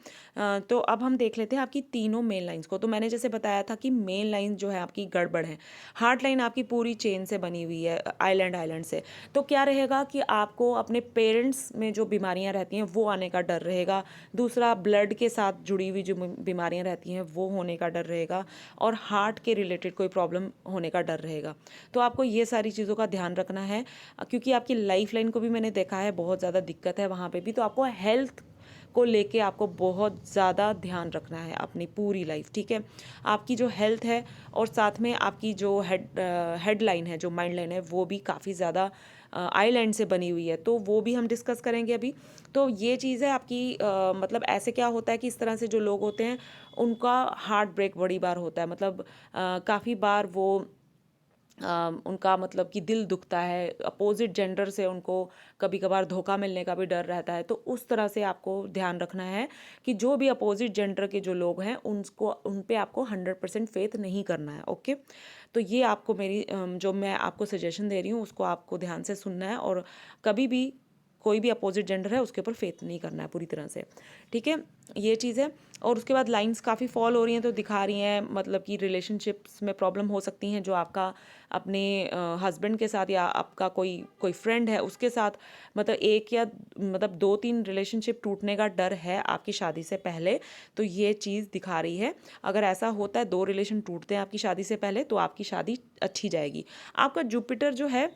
तो अब हम देख लेते हैं आपकी तीनों मेन लाइंस को। तो मैंने जैसे बताया था कि मेन लाइन जो है आपकी गड़बड़ है। हार्ट लाइन आपकी पूरी चेन से बनी हुई है, आइलैंड आइलैंड से। तो क्या रहेगा कि आपको अपने पेरेंट्स में जो बीमारियां रहती हैं वो आने का डर रहेगा। दूसरा, ब्लड के साथ जुड़ी हुई जो बीमारियां रहती हैं वो होने का डर रहेगा। और हार्ट के रिलेटेड कोई प्रॉब्लम होने का डर रहेगा। तो आपको ये सारी चीज़ों का ध्यान रखना है, क्योंकि आपकी लाइफ लाइन को भी मैंने देखा है, बहुत ज़्यादा दिक्कत है वहाँ पे भी। तो आपको हेल्थ को लेके आपको बहुत ज़्यादा ध्यान रखना है अपनी पूरी लाइफ, ठीक है। आपकी जो हेल्थ है और साथ में आपकी जो हेडलाइन है, जो माइंड लाइन है, वो भी काफ़ी ज़्यादा आइलैंड से बनी हुई है, तो वो भी हम डिस्कस करेंगे अभी। तो ये चीज़ है आपकी, मतलब ऐसे क्या होता है कि इस तरह से जो लोग होते हैं उनका हार्ट ब्रेक बड़ी बार होता है, मतलब काफ़ी बार वो उनका मतलब कि दिल दुखता है, अपोजिट जेंडर से उनको कभी कभार धोखा मिलने का भी डर रहता है। तो उस तरह से आपको ध्यान रखना है कि जो भी अपोजिट जेंडर के जो लोग हैं उनको, उन पे आपको 100% फेथ नहीं करना है, ओके। तो ये आपको मेरी जो मैं आपको सजेशन दे रही हूँ उसको आपको ध्यान से सुनना है, और कभी भी कोई भी अपोजिट जेंडर है उसके ऊपर फेथ नहीं करना है पूरी तरह से, ठीक है। ये चीज़ है। और उसके बाद लाइंस काफ़ी फॉल हो रही हैं, तो दिखा रही हैं मतलब कि रिलेशनशिप्स में प्रॉब्लम हो सकती हैं, जो आपका अपने हस्बैंड के साथ या आपका कोई कोई फ्रेंड है उसके साथ, मतलब एक या मतलब 2-3 रिलेशनशिप टूटने का डर है आपकी शादी से पहले। तो ये चीज़ दिखा रही है। अगर ऐसा होता है, 2 रिलेशन टूटते हैं आपकी शादी से पहले, तो आपकी शादी अच्छी जाएगी। आपका जुपिटर जो है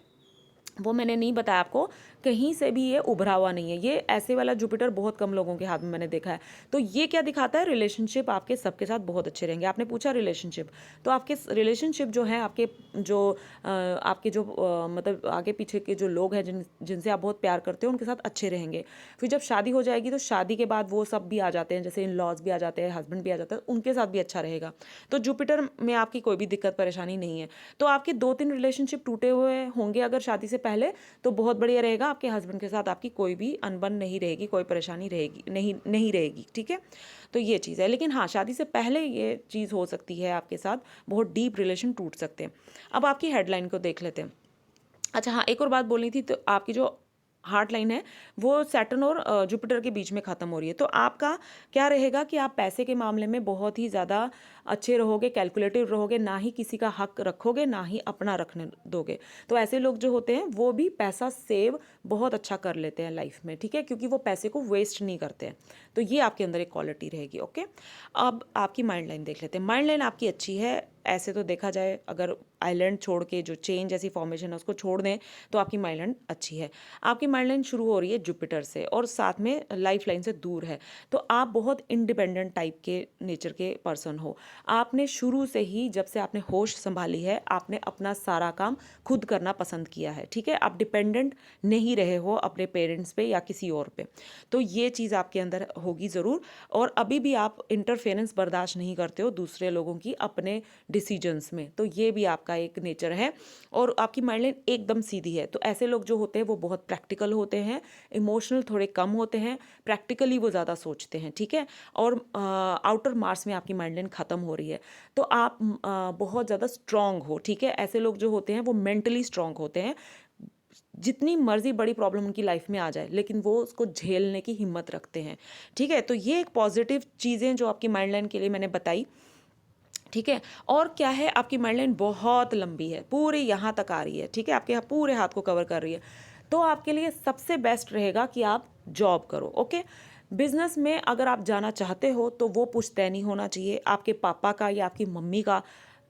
वो मैंने नहीं बताया आपको, कहीं से भी ये उभरा हुआ नहीं है। ये ऐसे वाला जुपिटर बहुत कम लोगों के हाथ में मैंने देखा है। तो ये क्या दिखाता है, रिलेशनशिप आपके सबके साथ बहुत अच्छे रहेंगे। आपने पूछा रिलेशनशिप, तो आपके रिलेशनशिप जो है आपके जो आपके जो मतलब आगे पीछे के जो लोग हैं जिनसे आप बहुत प्यार करते हो उनके साथ अच्छे रहेंगे। फिर जब शादी हो जाएगी तो शादी के बाद वो सब भी आ जाते हैं, जैसे इन लॉज भी आ जाते हैं, हस्बैंड भी आ जाता है, उनके साथ भी अच्छा रहेगा। तो जुपिटर में आपकी कोई भी दिक्कत परेशानी नहीं है। तो आपके 2-3 रिलेशनशिप टूटे हुए होंगे अगर शादी से पहले, तो बहुत बढ़िया रहेगा। आपके हस्बैंड के साथ आपकी कोई भी अनबन नहीं रहेगी, कोई परेशानी रहेगी नहीं, नहीं रहेगी, ठीक है। तो ये चीज़ है। लेकिन हाँ, शादी से पहले ये चीज़ हो सकती है आपके साथ, बहुत डीप रिलेशन टूट सकते हैं। अब आपकी हेडलाइन को देख लेते हैं। अच्छा हाँ, एक और बात बोलनी थी। तो आपकी जो हार्ट लाइन है वो सैटर्न और जुपिटर के बीच में ख़त्म हो रही है। तो आपका क्या रहेगा कि आप पैसे के मामले में बहुत ही ज़्यादा अच्छे रहोगे, कैलकुलेटिव रहोगे, ना ही किसी का हक रखोगे, ना ही अपना रखने दोगे। तो ऐसे लोग जो होते हैं वो भी पैसा सेव बहुत अच्छा कर लेते हैं लाइफ में, ठीक है, क्योंकि वो पैसे को वेस्ट नहीं करते हैं। तो ये आपके अंदर एक क्वालिटी रहेगी, ओके। अब आपकी माइंड लाइन देख लेते हैं। माइंड लाइन आपकी अच्छी है, ऐसे तो देखा जाए, अगर आइलैंड छोड़ के जो चेन जैसी फॉर्मेशन है उसको छोड़ दें तो आपकी माइंड लाइन अच्छी है। आपकी माइंड लाइन शुरू हो रही है जुपिटर से और साथ में लाइफ लाइन से दूर है। तो आप बहुत इंडिपेंडेंट टाइप के नेचर के पर्सन हो। आपने शुरू से ही, जब से आपने होश संभाली है, आपने अपना सारा काम खुद करना पसंद किया है, ठीक है। आप डिपेंडेंट नहीं रहे हो अपने पेरेंट्स पे या किसी और पे। तो ये चीज़ आपके अंदर होगी ज़रूर। और अभी भी आप इंटरफेरेंस बर्दाश्त नहीं करते हो दूसरे लोगों की अपने डिसीजंस में। तो ये भी आपका एक नेचर है। और आपकी माइंड लाइन एकदम सीधी है। तो ऐसे लोग जो होते हैं वो बहुत प्रैक्टिकल होते हैं, इमोशनल थोड़े कम होते हैं, प्रैक्टिकली वो ज़्यादा सोचते हैं, ठीक है। और आउटर मार्स में आपकी माइंड लाइन ख़त्म हो रही है। तो आप बहुत ज़्यादा स्ट्रांग हो, ठीक है। ऐसे लोग जो होते हैं वो मेंटली स्ट्रांग होते हैं। जितनी मर्जी बड़ी प्रॉब्लम उनकी लाइफ में आ जाए लेकिन वो उसको झेलने की हिम्मत रखते हैं, ठीक है। तो ये एक पॉजिटिव चीज़ें जो आपकी माइंड लाइन के लिए मैंने बताई, ठीक है। और क्या है, आपकी माइंड लाइन बहुत लंबी है, पूरी यहाँ तक आ रही है, ठीक है, आपके यहाँ पूरे हाथ को कवर कर रही है। तो आपके लिए सबसे बेस्ट रहेगा कि आप जॉब करो, ओके। बिजनेस में अगर आप जाना चाहते हो तो वो पुश्तैनी होना चाहिए, आपके पापा का या आपकी मम्मी का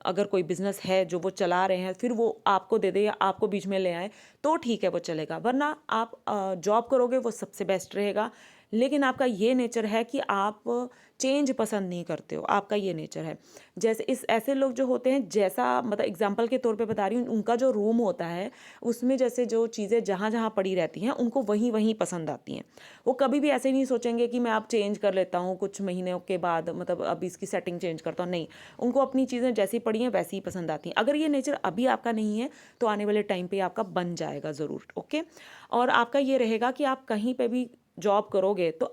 अगर कोई बिजनेस है जो वो चला रहे हैं, फिर वो आपको दे दे या आपको बीच में ले आए तो ठीक है, वो चलेगा। वरना आप जॉब करोगे वो सबसे बेस्ट रहेगा। लेकिन आपका ये नेचर है कि आप चेंज पसंद नहीं करते हो, आपका ये नेचर है। जैसे इस ऐसे लोग जो होते हैं, जैसा मतलब एग्जांपल के तौर पे बता रही हूँ, उनका जो रूम होता है उसमें जैसे जो चीज़ें जहाँ जहाँ पड़ी रहती हैं उनको वहीं वहीं पसंद आती हैं। वो कभी भी ऐसे नहीं सोचेंगे कि मैं आप चेंज कर लेता हूँ कुछ महीनों के बाद, मतलब अब इसकी सेटिंग चेंज करता हूँ, नहीं। उनको अपनी चीज़ें जैसी पड़ी हैं वैसी ही पसंद आती हैं। अगर ये नेचर अभी आपका नहीं है तो आने वाले टाइम पे आपका बन जाएगा ज़रूर, ओके। और आपका ये रहेगा कि आप कहीं पे भी जॉब करोगे तो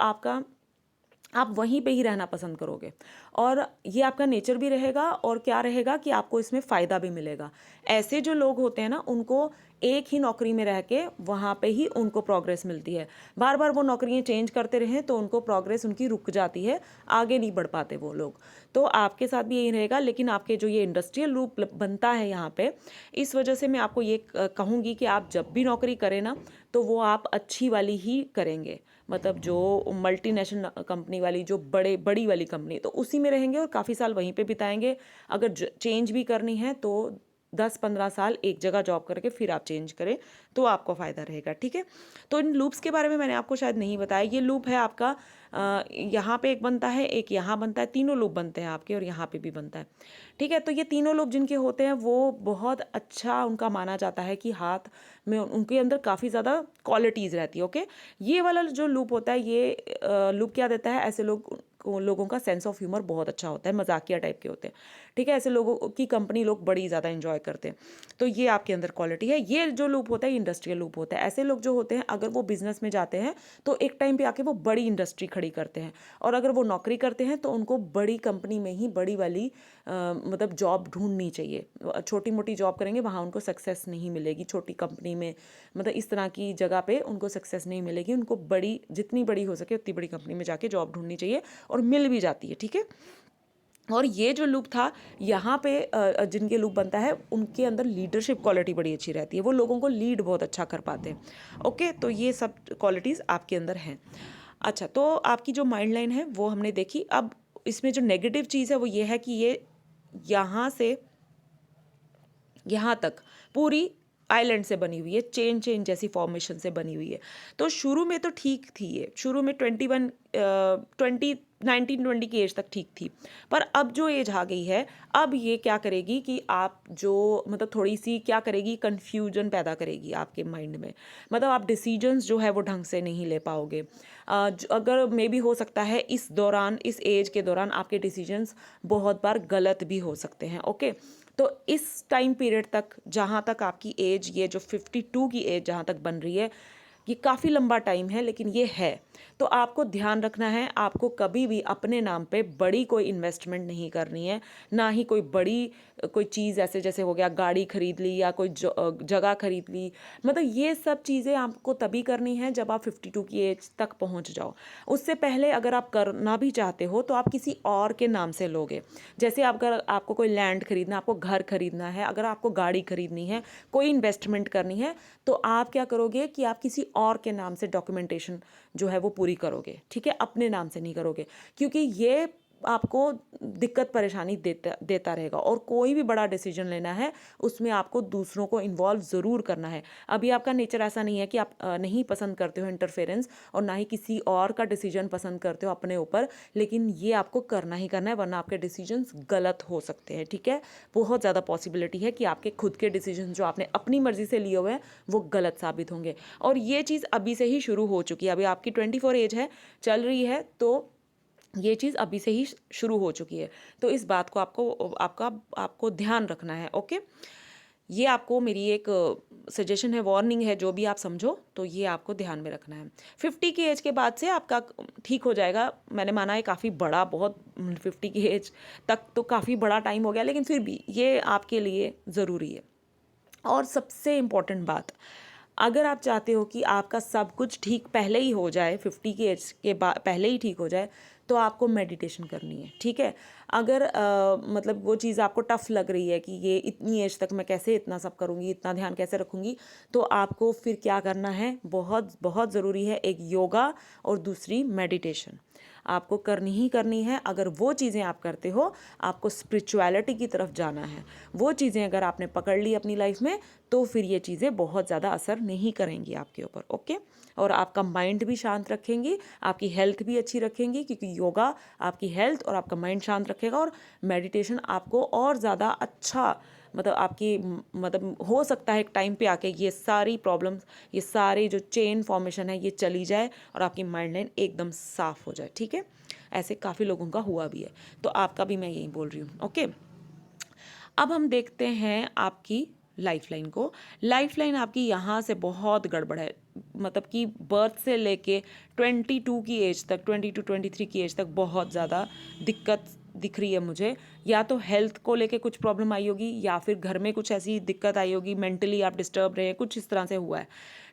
आप वहीं पे ही रहना पसंद करोगे, और ये आपका नेचर भी रहेगा, और क्या रहेगा कि आपको इसमें फ़ायदा भी मिलेगा। ऐसे जो लोग होते हैं ना, उनको एक ही नौकरी में रह के वहाँ पे ही उनको प्रोग्रेस मिलती है। बार बार वो नौकरियाँ चेंज करते रहें तो उनको प्रोग्रेस उनकी रुक जाती है, आगे नहीं बढ़ पाते वो लोग। तो आपके साथ भी यही रहेगा, लेकिन आपके जो ये इंडस्ट्रियल लूप बनता है यहाँ पे, इस वजह से मैं आपको ये कहूँगी कि आप जब भी नौकरी करें ना, तो वो आप अच्छी वाली ही करेंगे। मतलब जो मल्टीनेशनल कंपनी वाली, जो बड़ी वाली कंपनी, तो उसी में रहेंगे और काफ़ी साल वहीं पे बिताएंगे। अगर चेंज भी करनी है तो 10-15 साल एक जगह जॉब करके फिर आप चेंज करें तो आपको फ़ायदा रहेगा, ठीक है। तो इन लूप्स के बारे में मैंने आपको शायद नहीं बताया। ये लूप है आपका, यहाँ पे एक बनता है, एक यहाँ बनता है, तीनों लूप बनते हैं आपके, और यहाँ पे भी बनता है, ठीक है। तो ये तीनों लूप जिनके होते हैं वो बहुत अच्छा उनका माना जाता है कि हाथ में उनके अंदर काफ़ी ज़्यादा क्वालिटीज़ रहती है, ओके। ये वाला जो लूप होता है, ये लूप क्या देता है, ऐसे लोगों का सेंस ऑफ ह्यूमर बहुत अच्छा होता है, मजाकिया टाइप के होते हैं, ठीक है। ऐसे लोगों की कंपनी लोग बड़ी ज़्यादा इंजॉय करते हैं। तो ये आपके अंदर क्वालिटी है। ये जो लूप होता है इंडस्ट्रियल लूप होता है। ऐसे लोग जो होते हैं, अगर वो बिजनेस में जाते हैं तो एक टाइम पे आके वो बड़ी इंडस्ट्री खड़ी करते हैं, और अगर वो नौकरी करते हैं तो उनको बड़ी कंपनी में ही बड़ी वाली मतलब जॉब ढूंढनी चाहिए। छोटी मोटी जॉब करेंगे वहाँ उनको सक्सेस नहीं मिलेगी, छोटी कंपनी में मतलब इस तरह की जगह पे उनको सक्सेस नहीं मिलेगी। उनको बड़ी, जितनी बड़ी हो सके उतनी बड़ी कंपनी में जाके जॉब ढूंढनी चाहिए, और मिल भी जाती है, ठीक है। और ये जो लूप था यहाँ पे, जिनके लूप बनता है उनके अंदर लीडरशिप क्वालिटी बड़ी अच्छी रहती है, वो लोगों को लीड बहुत अच्छा कर पाते हैं, ओके। तो ये सब क्वालिटीज़ आपके अंदर हैं। अच्छा, तो आपकी जो माइंड लाइन है वो हमने देखी। अब इसमें जो नेगेटिव चीज़ है वो ये है कि ये यहाँ से यहाँ तक पूरी आइलैंड से बनी हुई है, चेन चेन जैसी फॉर्मेशन से बनी हुई है। तो शुरू में तो ठीक थी, ये शुरू में 19-20 की एज तक ठीक थी, पर अब जो एज आ गई है, अब ये क्या करेगी कि आप जो मतलब थोड़ी सी क्या करेगी, कन्फ्यूजन पैदा करेगी आपके माइंड में। मतलब आप डिसीजंस जो है वो ढंग से नहीं ले पाओगे। अगर मे भी हो सकता है इस दौरान, इस एज के दौरान आपके डिसीजंस बहुत बार गलत भी हो सकते हैं, ओके। तो इस टाइम पीरियड तक, जहाँ तक आपकी एज, ये जो 52 की एज जहाँ तक बन रही है, ये काफ़ी लंबा टाइम है, लेकिन ये है। तो आपको ध्यान रखना है, आपको कभी भी अपने नाम पे बड़ी कोई इन्वेस्टमेंट नहीं करनी है, ना ही कोई बड़ी कोई चीज़ ऐसे जैसे हो गया गाड़ी खरीद ली या कोई जगह खरीद ली। मतलब ये सब चीज़ें आपको तभी करनी है जब आप 52 की एज तक पहुंच जाओ। उससे पहले अगर आप करना भी चाहते हो तो आप किसी और के नाम से लोगे। जैसे अगर आपको कोई लैंड खरीदना, आपको घर खरीदना है, अगर आपको गाड़ी खरीदनी है, कोई इन्वेस्टमेंट करनी है, तो आप क्या करोगे कि आप किसी और के नाम से डॉक्यूमेंटेशन जो है वो पूरी करोगे, ठीक है। अपने नाम से नहीं करोगे, क्योंकि ये आपको दिक्कत परेशानी देता रहेगा। और कोई भी बड़ा डिसीजन लेना है उसमें आपको दूसरों को इन्वॉल्व ज़रूर करना है। अभी आपका नेचर ऐसा नहीं है कि आप नहीं पसंद करते हो इंटरफेरेंस, और ना ही किसी और का डिसीजन पसंद करते हो अपने ऊपर, लेकिन ये आपको करना ही करना है, वरना आपके डिसीजंस गलत हो सकते हैं, ठीक है। बहुत ज़्यादा पॉसिबिलिटी है कि आपके खुद के डिसीजन जो आपने अपनी मर्जी से लिए हुए हैं वो गलत साबित होंगे। और ये चीज़ अभी से ही शुरू हो चुकी है। अभी आपकी 24 एज है, चल रही है, तो ये चीज़ अभी से ही शुरू हो चुकी है। तो इस बात को आपको ध्यान रखना है, ओके। ये आपको मेरी एक सजेशन है, वार्निंग है, जो भी आप समझो, तो ये आपको ध्यान में रखना है। 50 की एज के बाद से आपका ठीक हो जाएगा। मैंने माना है काफ़ी बड़ा, बहुत 50 की एज तक तो काफ़ी बड़ा टाइम हो गया, लेकिन फिर भी ये आपके लिए ज़रूरी है। और सबसे इम्पॉर्टेंट बात, अगर आप चाहते हो कि आपका सब कुछ ठीक पहले ही हो जाए, 50 की एज के बाद पहले ही ठीक हो जाए, तो आपको मेडिटेशन करनी है, ठीक है। अगर मतलब वो चीज़ आपको टफ लग रही है कि ये इतनी एज तक मैं कैसे इतना सब करूँगी, इतना ध्यान कैसे रखूँगी, तो आपको फिर क्या करना है, बहुत बहुत ज़रूरी है, एक योगा और दूसरी मेडिटेशन। आपको करनी ही करनी है। अगर वो चीज़ें आप करते हो, आपको स्पिरिचुअलिटी की तरफ जाना है, वो चीज़ें अगर आपने पकड़ ली अपनी लाइफ में, तो फिर ये चीज़ें बहुत ज़्यादा असर नहीं करेंगी आपके ऊपर। ओके, और आपका माइंड भी शांत रखेंगी, आपकी हेल्थ भी अच्छी रखेंगी, क्योंकि योगा आपकी हेल्थ और आपका माइंड शांत रखेगा। और मेडिटेशन आपको और ज़्यादा अच्छा, मतलब आपकी मतलब हो सकता है एक टाइम पे आके ये सारी प्रॉब्लम्स, ये सारी जो चेन फॉर्मेशन है, ये चली जाए और आपकी माइंड लाइन एकदम साफ हो जाए। ठीक है, ऐसे काफ़ी लोगों का हुआ भी है, तो आपका भी मैं यही बोल रही हूँ। ओके, अब हम देखते हैं आपकी लाइफ लाइन को। लाइफ लाइन आपकी यहाँ से बहुत गड़बड़ है, मतलब कि बर्थ से लेके 22 की एज तक, 22-23 की एज तक बहुत ज़्यादा दिक्कत दिख रही है मुझे। या तो हेल्थ को लेके कुछ प्रॉब्लम आई होगी, या फिर घर में कुछ ऐसी दिक्कत आई होगी, मेंटली आप डिस्टर्ब रहे, कुछ इस तरह से हुआ है।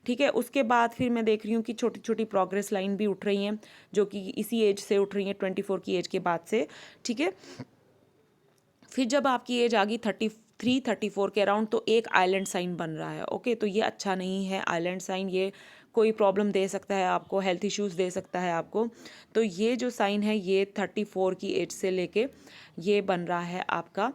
ठीक है, उसके बाद फिर मैं देख रही हूँ कि छोटी छोटी प्रोग्रेस लाइन भी उठ रही हैं, जो कि इसी एज से उठ रही हैं, 24 की एज के बाद से। ठीक है, फिर जब आपकी एज आ गई 33-34 के अराउंड, तो एक आइलैंड साइन बन रहा है। ओके, तो ये अच्छा नहीं है आइलैंड साइन, ये कोई प्रॉब्लम दे सकता है आपको, हेल्थ इश्यूज़ दे सकता है आपको। तो ये जो साइन है, ये 34 की एज से लेके ये बन रहा है आपका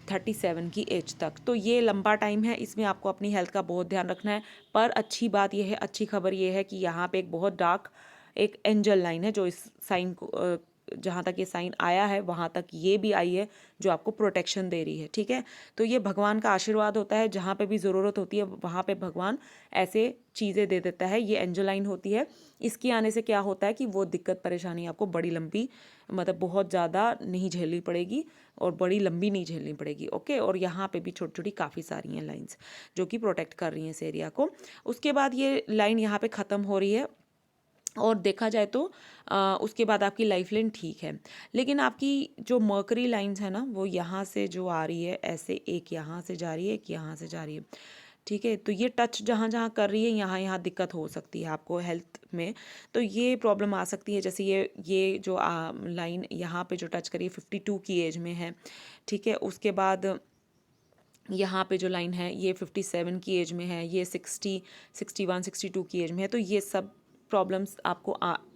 37 की एज तक। तो ये लंबा टाइम है, इसमें आपको अपनी हेल्थ का बहुत ध्यान रखना है। पर अच्छी बात यह है, अच्छी खबर ये है कि यहाँ पे एक बहुत डार्क एक एंजल लाइन है, जो इस साइन को जहाँ तक ये साइन आया है वहाँ तक ये भी आई है, जो आपको प्रोटेक्शन दे रही है। ठीक है, तो ये भगवान का आशीर्वाद होता है, जहाँ पे भी ज़रूरत होती है वहाँ पे भगवान ऐसे चीज़ें दे देता है। ये एंजल लाइन होती है, इसके आने से क्या होता है कि वो दिक्कत परेशानी आपको बड़ी लंबी, मतलब बहुत ज़्यादा नहीं झेलनी पड़ेगी, और बड़ी लंबी नहीं झेलनी पड़ेगी। ओके, और यहाँ पे भी छोटी छोटी काफ़ी सारी हैं लाइन्स जो कि प्रोटेक्ट कर रही हैं इस एरिया को। उसके बाद ये लाइन यहाँ पे ख़त्म हो रही है, और देखा जाए तो उसके बाद आपकी लाइफ लाइन ठीक है। लेकिन आपकी जो मर्करी लाइंस है ना, वो यहाँ से जो आ रही है ऐसे, एक यहाँ से जा रही है, एक यहाँ से जा रही है। ठीक है, तो ये टच जहाँ जहाँ कर रही है, यहाँ यहाँ दिक्कत हो सकती है आपको हेल्थ में। तो ये प्रॉब्लम आ सकती है, जैसे ये जो लाइन यहाँ पे जो टच करी है 52 की एज में है। ठीक है, उसके बाद यहाँ पे जो लाइन है ये 57 की एज में है, ये 60, 61, 62 की एज में है। तो ये सब प्रॉब्लम्स आपको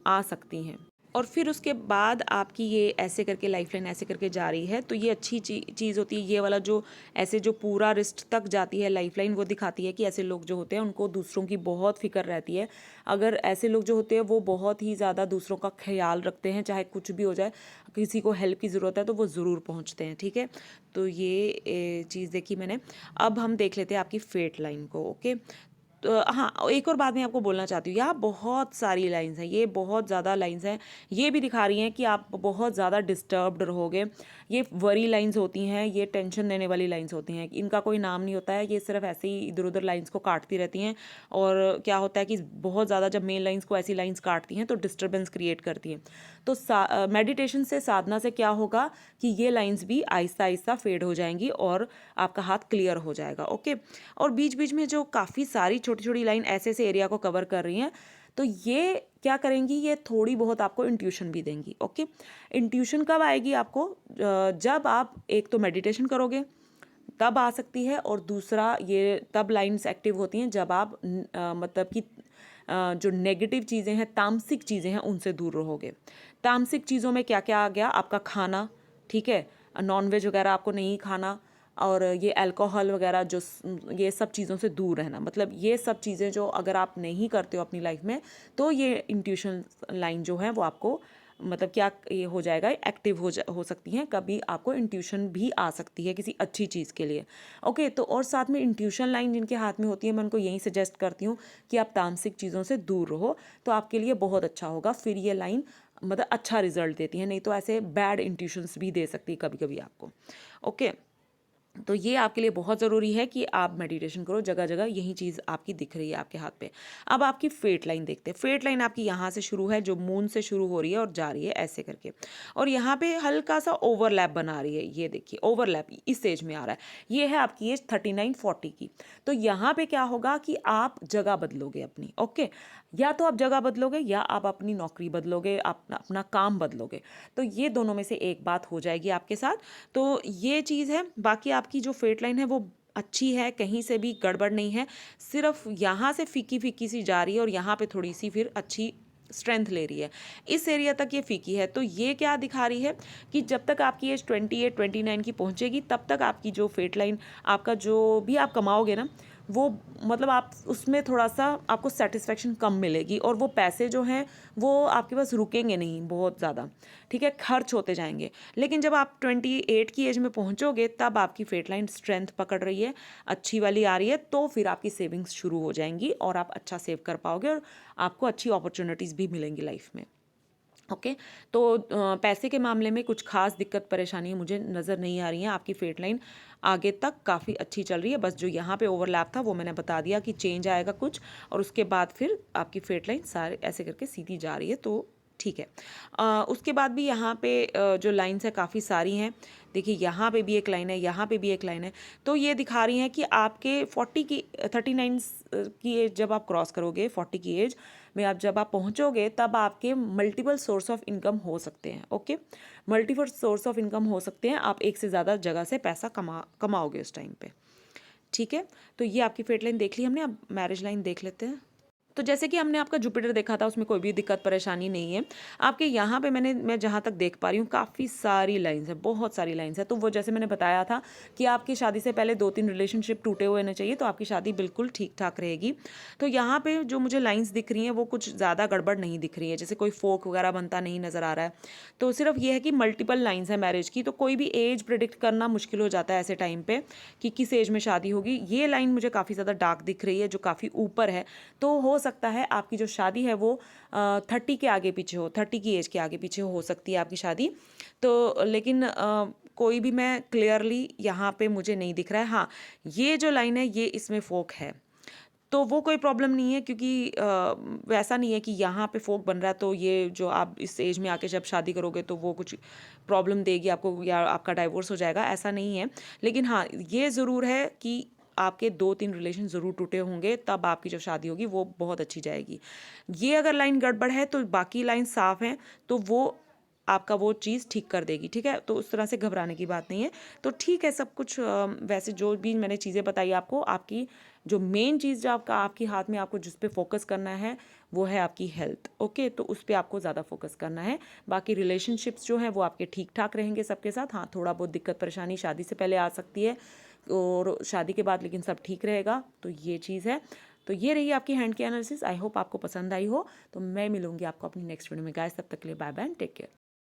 आ सकती हैं। और फिर उसके बाद आपकी ये ऐसे करके लाइफ लाइन ऐसे करके जा रही है, तो ये अच्छी चीज़ होती है। ये वाला जो ऐसे जो पूरा रिस्ट तक जाती है लाइफ लाइन, वो दिखाती है कि ऐसे लोग जो होते हैं उनको दूसरों की बहुत फिक्र रहती है। अगर ऐसे लोग जो होते हैं वो बहुत ही ज़्यादा दूसरों का ख्याल रखते हैं, चाहे कुछ भी हो जाए, किसी को हेल्प की ज़रूरत है तो वो ज़रूर पहुँचते हैं। ठीक है, तो ये चीज़ देखी मैंने। अब हम देख लेते हैं आपकी फेट लाइन को। ओके, तो हाँ, एक और बात मैं आपको बोलना चाहती हूँ, यहाँ बहुत सारी लाइंस हैं, ये बहुत ज़्यादा लाइंस हैं। ये भी दिखा रही हैं कि आप बहुत ज़्यादा डिस्टर्ब्ड रहोगे। ये वरी लाइंस होती हैं, ये टेंशन देने वाली लाइंस होती हैं। इनका कोई नाम नहीं होता है, ये सिर्फ ऐसे ही इधर उधर लाइंस को काटती रहती हैं। और क्या होता है कि बहुत ज़्यादा जब मेन लाइंस को ऐसी लाइंस काटती हैं तो डिस्टर्बेंस क्रिएट करती हैं। तो मेडिटेशन से, साधना से क्या होगा कि ये लाइंस भी आहिस्ता आहिस्ता फेड हो जाएंगी और आपका हाथ क्लियर हो जाएगा। ओके, और बीच बीच में जो काफ़ी सारी छोटी छोटी लाइन ऐसे ऐसे एरिया को कवर कर रही हैं, तो ये क्या करेंगी, ये थोड़ी बहुत आपको इंट्यूशन भी देंगी। ओके, इंट्यूशन कब आएगी आपको, जब आप एक तो मेडिटेशन करोगे तब आ सकती है, और दूसरा ये तब लाइंस एक्टिव होती हैं जब आप मतलब कि जो नेगेटिव चीज़ें हैं, तामसिक चीज़ें हैं, उनसे दूर रहोगे। तामसिक चीज़ों में क्या क्या आ गया, आपका खाना। ठीक है, नॉनवेज वगैरह आपको नहीं खाना, और ये अल्कोहल वगैरह जो ये सब चीज़ों से दूर रहना। मतलब ये सब चीज़ें जो अगर आप नहीं करते हो अपनी लाइफ में, तो ये इंट्यूशन लाइन जो है वो आपको मतलब क्या ये हो जाएगा, एक्टिव हो सकती हैं। कभी आपको इंट्यूशन भी आ सकती है किसी अच्छी चीज़ के लिए। ओके, तो और साथ में इंट्यूशन लाइन जिनके हाथ में होती है, मैं उनको यही सजेस्ट करती हूँ कि आप तामसिक चीज़ों से दूर रहो, तो आपके लिए बहुत अच्छा होगा। फिर ये लाइन मतलब अच्छा रिजल्ट देती है, नहीं तो ऐसे बैड इंट्यूशंस भी दे सकती है कभी कभी आपको। ओके, तो ये आपके लिए बहुत ज़रूरी है कि आप मेडिटेशन करो, जगह जगह यही चीज़ आपकी दिख रही है आपके हाथ पे। अब आपकी फेट लाइन देखते हैं। फेट लाइन आपकी यहाँ से शुरू है, जो मून से शुरू हो रही है और जा रही है ऐसे करके, और यहाँ पे हल्का सा ओवरलैप बना रही है। ये देखिए ओवरलैप इस एज में आ रहा है। ये है आपकी एज 39-40 की। तो यहाँ पे क्या होगा कि आप जगह बदलोगे अपनी। ओके, या तो आप जगह बदलोगे या आप अपनी नौकरी बदलोगे, अपना काम बदलोगे। तो ये दोनों में से एक बात हो जाएगी आपके साथ। तो ये चीज़ है। बाकी आपकी जो फेट लाइन है वो अच्छी है, कहीं से भी गड़बड़ नहीं है, सिर्फ यहाँ से फीकी फीकी सी जा रही है और यहाँ पे थोड़ी सी फिर अच्छी स्ट्रेंथ ले रही है, इस एरिया तक ये फीकी है। तो ये क्या दिखा रही है कि जब तक आपकी एज 28-29 की पहुंचेगी तब तक आपकी जो फेट लाइन, आपका जो भी आप कमाओगे ना, वो मतलब आप उसमें थोड़ा सा आपको सेटिस्फेक्शन कम मिलेगी, और वो पैसे जो हैं वो आपके पास रुकेंगे नहीं बहुत ज़्यादा, ठीक है, खर्च होते जाएंगे। लेकिन जब आप 28 की एज में पहुंचोगे तब आपकी फेट लाइन स्ट्रेंथ पकड़ रही है, अच्छी वाली आ रही है, तो फिर आपकी सेविंग्स शुरू हो जाएंगी और आप अच्छा सेव कर पाओगे और आपको अच्छी अपॉर्चुनिटीज़ भी मिलेंगी लाइफ में। ओके, तो पैसे के मामले में कुछ खास दिक्कत परेशानी मुझे नज़र नहीं आ रही है। आपकी फेट लाइन आगे तक काफ़ी अच्छी चल रही है, बस जो यहाँ पे ओवरलैप था वो मैंने बता दिया कि चेंज आएगा कुछ, और उसके बाद फिर आपकी फेट लाइन सारे ऐसे करके सीधी जा रही है, तो ठीक है। उसके बाद भी यहाँ पे जो लाइन्स है काफ़ी सारी हैं। देखिए यहाँ पे भी एक लाइन है, यहाँ पे भी एक लाइन है, तो ये दिखा रही हैं कि आपके 40 की 39 की एज जब आप क्रॉस करोगे, 40 की एज में आप जब आप पहुँचोगे तब आपके मल्टीपल सोर्स ऑफ इनकम हो सकते हैं। Okay, multiple source of income हो सकते हैं, आप एक से ज़्यादा जगह से पैसा कमाओगे उस टाइम पे, ठीक है। तो ये आपकी फेट लाइन देख ली हमने, अब मैरिज लाइन देख लेते हैं। तो जैसे कि हमने आपका जुपिटर देखा था, उसमें कोई भी दिक्कत परेशानी नहीं है। आपके यहाँ पे मैं जहाँ तक देख पा रही हूँ काफ़ी सारी लाइंस है, बहुत सारी लाइंस है। तो वो जैसे मैंने बताया था कि आपकी शादी से पहले 2-3 रिलेशनशिप टूटे हुए होने चाहिए, तो आपकी शादी बिल्कुल ठीक ठाक रहेगी। तो यहाँ पे जो मुझे लाइंस दिख रही हैं वो कुछ ज़्यादा गड़बड़ नहीं दिख रही है, जैसे कोई फोक वगैरह बनता नहीं नज़र आ रहा है। तो सिर्फ ये है कि मल्टीपल लाइंस है मैरिज की, तो कोई भी एज प्रिडिक्ट करना मुश्किल हो जाता है ऐसे टाइम पे कि किस एज में शादी होगी। ये लाइन मुझे काफ़ी ज़्यादा डार्क दिख रही है, जो काफ़ी ऊपर है, तो हो सकता है आपकी जो शादी है वो 30 के आगे पीछे हो, 30 की एज के आगे पीछे हो सकती है आपकी शादी। तो लेकिन कोई भी मैं क्लियरली यहाँ पे मुझे नहीं दिख रहा है। हाँ, ये जो लाइन है ये इसमें फोक है, तो वो कोई प्रॉब्लम नहीं है, क्योंकि वैसा नहीं है कि यहाँ पे फोक बन रहा है तो ये जो आप इस एज में आके जब शादी करोगे तो वो कुछ प्रॉब्लम देगी आपको या आपका डाइवोर्स हो जाएगा, ऐसा नहीं है। लेकिन हाँ, ये ज़रूर है कि आपके 2-3 रिलेशन ज़रूर टूटे होंगे, तब आपकी जो शादी होगी वो बहुत अच्छी जाएगी। ये अगर लाइन गड़बड़ है तो बाकी लाइन साफ़ हैं, तो वो आपका वो चीज़ ठीक कर देगी, ठीक है। तो उस तरह से घबराने की बात नहीं है। तो ठीक है, सब कुछ वैसे जो भी मैंने चीज़ें बताई आपको, आपकी जो मेन चीज़ जो आपके हाथ में, आपको जिस पे फोकस करना है वो है आपकी हेल्थ। ओके, तो उस पर आपको ज़्यादा फोकस करना है। बाकी रिलेशनशिप्स जो हैं वो आपके ठीक ठाक रहेंगे सबके साथ। हाँ, थोड़ा बहुत दिक्कत परेशानी शादी से पहले आ सकती है और शादी के बाद लेकिन सब ठीक रहेगा, तो ये चीज़ है। तो ये रही आपकी हैंड की एनालिसिस। आई होप आपको पसंद आई हो। तो मैं मिलूंगी आपको अपनी नेक्स्ट वीडियो में गाइस, तब तक के लिए bye bye and take care.